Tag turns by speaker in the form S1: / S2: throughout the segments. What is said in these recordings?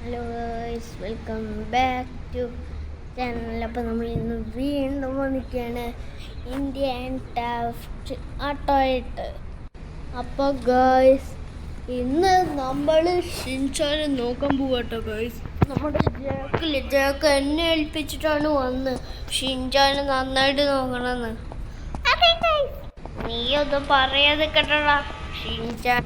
S1: Hello guys, welcome back to channel. അപ്പോൾ നമ്മൾ ഇന്ന് വീണ്ടും വന്നിരിക്കുകയാണ് ഇന്ത്യൻ ടാഫ്റ്റ് ആട്ടോയിട്ട്. അപ്പോൾ ഗൈസ്, ഇന്ന് നമ്മൾ ഷിൻചാനെ നോക്കാൻ പോവാട്ടോ ഗൈസ്. നമ്മുടെ ജാക്ക് എന്നെ ഏൽപ്പിച്ചിട്ടാണ് വന്ന് ഷിൻചാനെ നന്നായിട്ട് നോക്കണമെന്ന്. നീ ഒന്നും പറയാതെ കേട്ടോടാ ഷിൻചാൻ.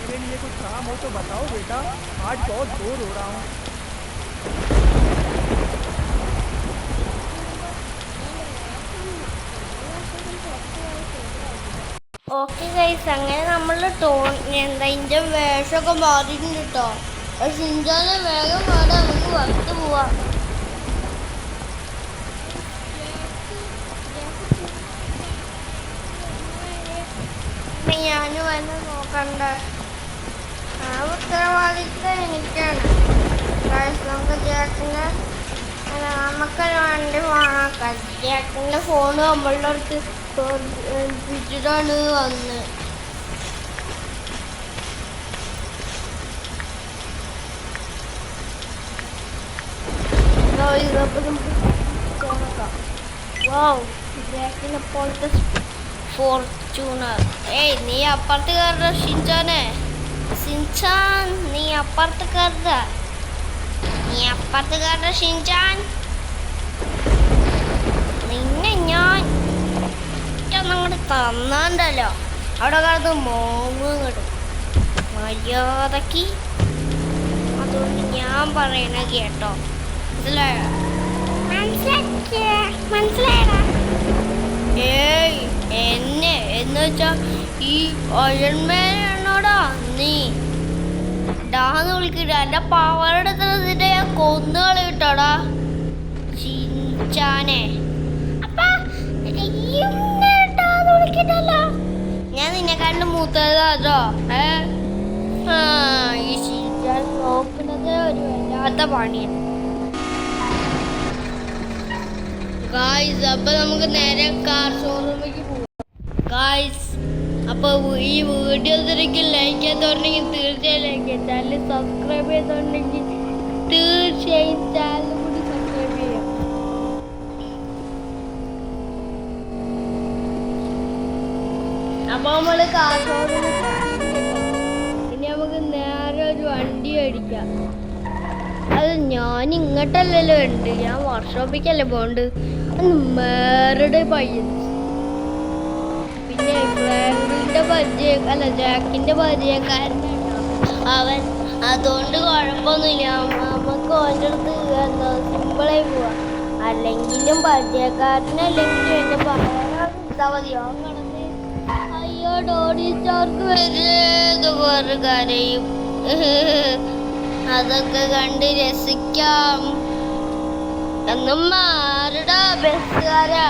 S2: मेरे लिए कुछ काम हो तो बताओ बेटा, आज बहुत बोर हो रहा हूँ।
S1: ഓക്കെ ഗൈസ്, അങ്ങനെ നമ്മൾ ഇതിൻ്റെ വേഷമൊക്കെ മാറിയിട്ടുണ്ട് കേട്ടോ. ഷിൻചാനെ വേഗം പാടാ, നമുക്ക് വറുത്ത് പോവാം. ഞാനും എന്നെ നോക്കണ്ട, ആ ഉത്തരവാദിത്വം എനിക്കാണ്. നമുക്ക് ജാക്കിൻ്റെ നമുക്കൊരു വണ്ടി പോകണം. ജാക്കിൻ്റെ ഫോണ് നമ്മളുടെ അടുത്ത് ഏൽപ്പിച്ചിട്ടാണ് വന്ന്. ജാക്കിനെ പോലത്തെ ഫോർച്യൂണർ. ഏയ്, നീ അപ്പുറത്ത് കയറുക ഷിൻചാനെ. ഷിൻചാൻ, നീ അപ്പുറത്ത് കയറുക. ഷിൻചാൻ. നിന്നെ ഞാൻ അങ്ങോട്ട് തന്നാണ്ടല്ലോ, അവിടെ കിടന്ന് മോങ്ങും കിട്ടും മര്യാദക്ക്. അതുകൊണ്ട് ഞാൻ പറയണ കേട്ടോ, മനസ്സിലായടാ? ഏയ്, എന്നെ എന്ന് വെച്ചാ ഈ അയൺമാനാണോടാ നീ? ഡാന്ന് വിളിക്കില്ല, എന്റെ പവറെടുത്തതിന്റെ ഞാൻ കൊന്നുകളി കിട്ടാടാ ഷിൻചാനെ. ഞാൻ നിന്നെക്കാണ്ട് മൂത്തതാട്ടോ. ഈ ഷിൻചാൻ നോക്കുന്നത് ഒരു വല്ലാത്ത പണിയാണ് ഗായ്സ്. അപ്പൊ നമുക്ക് നേരെ കാർ ഷോറൂമിലേക്ക് പോവാം ഗായ്സ്. അപ്പൊ ഈ വീഡിയോ തിരക്കിൽ ലൈക്ക് ചെയ്തോണ്ടെങ്കിൽ തീർച്ചയായും ലൈക്ക് ചെയ്യാം. ചാനൽ സബ്സ്ക്രൈബ് ചെയ്തോണ്ടെങ്കിൽ തീർച്ചയായും ചാനൽ കൂടി സബ്സ്ക്രൈബ് ചെയ്യാം. അപ്പൊ നമ്മള് കാർ ഷോറൂമിൽ ഇനി നമുക്ക് നേരെ ഒരു വണ്ടി അടിക്കാം. അത് ഞാൻ ഇങ്ങോട്ടല്ലല്ലോ ഉണ്ട്, ഞാൻ വർക്ക്ഷോപ്പിക്കല്ലേ പോണ്ട്. മേരുടെ പയ്യൻ, പിന്നെ ഫ്രാങ്കിന്റെ പരിചയം അല്ല ജാക്കിന്റെ പരിചയക്കാരനാണ് അവൻ. അതുകൊണ്ട് കുഴപ്പമൊന്നുമില്ല, നമുക്ക് അവൻ്റെ അടുത്ത് എന്താ സിമ്പിളായി പോവാ. അല്ലെങ്കിലും പരിചയക്കാരനല്ലെങ്കിലും എന്നെ പറയാ മതി. അവൻ കിടന്ന് അയ്യോ ഡോഡിച്ചാർക്ക് വേറെ കരയും. അതൊക്കെ കണ്ട് രസിക്കാം. എന്നും മാറുടാ ബസ്സുകാരാ,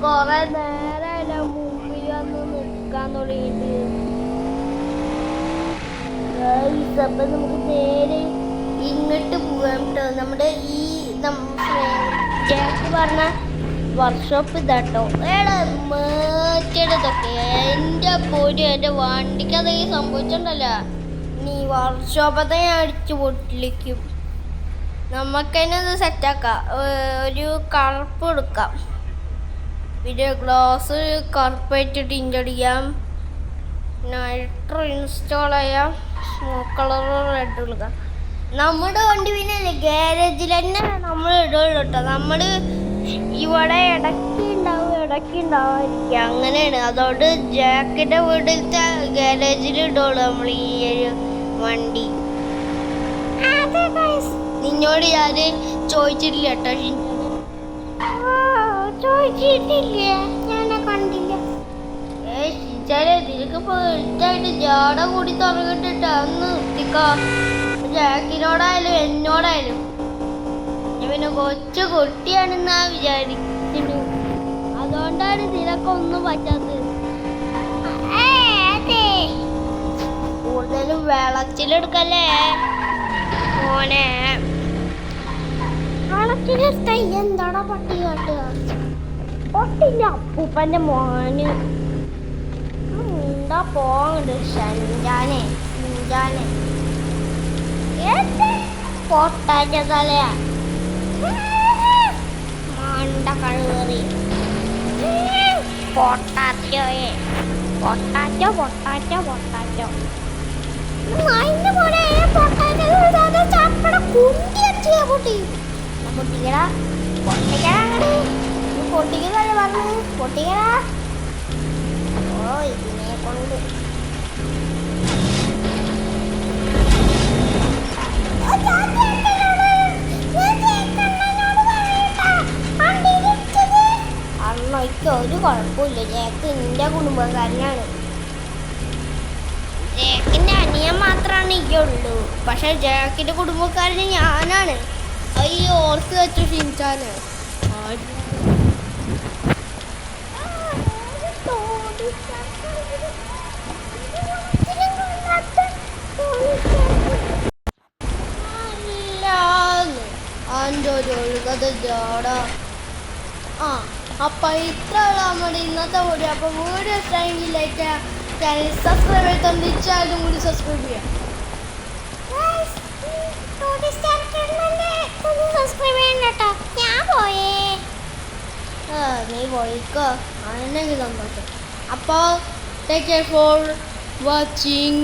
S1: കൊറേ നേരമല്ല മുമ്പിൽ വന്ന് നിൽക്കാൻ തുടങ്ങിയിട്ട്. അപ്പൊ നമുക്ക് നേരെ ഇങ്ങോട്ട് പോകാം കേട്ടോ. നമ്മുടെ ഈ ജാക്ക് പറഞ്ഞ വർക്ക്ഷോപ്പ് ഇതാട്ടോ. മേറ്റതൊക്കെ എൻ്റെ പോലും എൻ്റെ വണ്ടിക്ക് അതൊക്കെ സംഭവിച്ചിട്ടുണ്ടല്ലോ. നീ വർക്ക്ഷോപ്പത്തെ ഞാൻ അടിച്ചു പൊട്ടിലിക്കും. നമുക്കതിനത് സെറ്റാക്കാം. ഒരു കറുപ്പ് എടുക്കാം, പിന്നെ ഗ്ലാസ് കറുപ്പായിട്ടിട്ട് ഇഞ്ചടിക്കാം, നൈട്രോ ഇൻസ്റ്റാൾ ചെയ്യാം, സ്മോക്ക് കളർ റെഡ് എടുക്കാം. നമ്മുടെ വണ്ടി പിന്നെ ഗ്യാരേജിൽ തന്നെ നമ്മൾ ഇടുള്ളൂ കേട്ടോ. നമ്മൾ ഇവിടെ ഇടയ്ക്ക് ഉണ്ടാവാതിരിക്കുക, അങ്ങനെയാണ്. അതുകൊണ്ട് ജാക്കിൻ്റെ വീട്ടിലത്തെ ഗ്യാരേജിൽ ഇടുള്ളൂ നമ്മൾ ഈ ഒരു വണ്ടി. നിന്നോട് ഞാൻ ചോദിച്ചിട്ടില്ല കേട്ടോ ചോദിച്ചിട്ടില്ല, ഞാൻ കണ്ടില്ല. ഷിൻചാനെ നിനക്ക് പേഴ്ത്തായിട്ട് ജാട കൂടി തുടങ്ങിട്ടിട്ടാ ഒന്ന് നിർത്തിക്കോ. ജാക്കിനോടായാലും എന്നോടായാലും ഞാൻ പിന്നെ കൊച്ചു കുട്ടിയാണെന്നാ വിചാരിക്കുന്നു. അതുകൊണ്ടാണ് നിനക്കൊന്നും പറ്റാത്തത്. കൂടുതലും വെളച്ചിലെടുക്കല്ലേ മോനെ. കളത്തിലെടുത്തായി എന്താടാ പട്ടി കാട്ടുക? പൊട്ടിന്റെ അപ്പൂപ്പന്റെ മോന് എന്താ പോങ്ങണ്ട് ഷഞ്ചാനെ ഷിഞ്ചാനെ പൊട്ടാറ്റ തലയാ മണ്ട കഴിവേറി പൊട്ടാറ്റോയെ പൊട്ടാറ്റോ പൊട്ടാറ്റോ പൊട്ടാറ്റോ അതിന്റെ പോലെ പൊട്ടാറ്റോ ചപ്പട കുണ്ടി അടിച്ചാ പൊട്ടി പൊട്ടിക്കടാ പൊട്ടിക്കടാ അങ്ങനെ പൊട്ടിക്കുന്നല്ലേ പറഞ്ഞു പൊട്ടിക്കടാ. ഓ ഇതിനെ കൊണ്ട് അന്നൊക്കെ ഒരു കുഴപ്പമില്ല. ജേക്ക് നിന്റെ കുടുംബക്കാരനാണ്. ജേക്കിന്റെ അനിയൻ മാത്രമാണ് ഇയുള്ളൂ. പക്ഷെ ജേക്കിന്റെ കുടുംബക്കാരന് ഞാനാണ്. അയ്യോ ഓർത്ത് വെച്ചു ഷിൻചാന്. അൻ്റെ ഒരു ഒഴുകത ജാടാ. ആ അപ്പം ഇത്ര നമ്മുടെ ഇന്നത്തെ വീഡിയോ. അപ്പോൾ വീഡിയോ ഇഷ്ടമെങ്കിൽ ലൈക്ക് ചാനൽ സബ്സ്ക്രൈബ് ചെയ്ത് ഇച്ചാലും കൂടി സബ്സ്ക്രൈബ് ചെയ്യാം. നീ പോയിക്കോ ആണെങ്കിൽ സന്തോഷം. അപ്പോൾ ടേക്ക് കെയർ ഫോർ വാച്ചിങ്.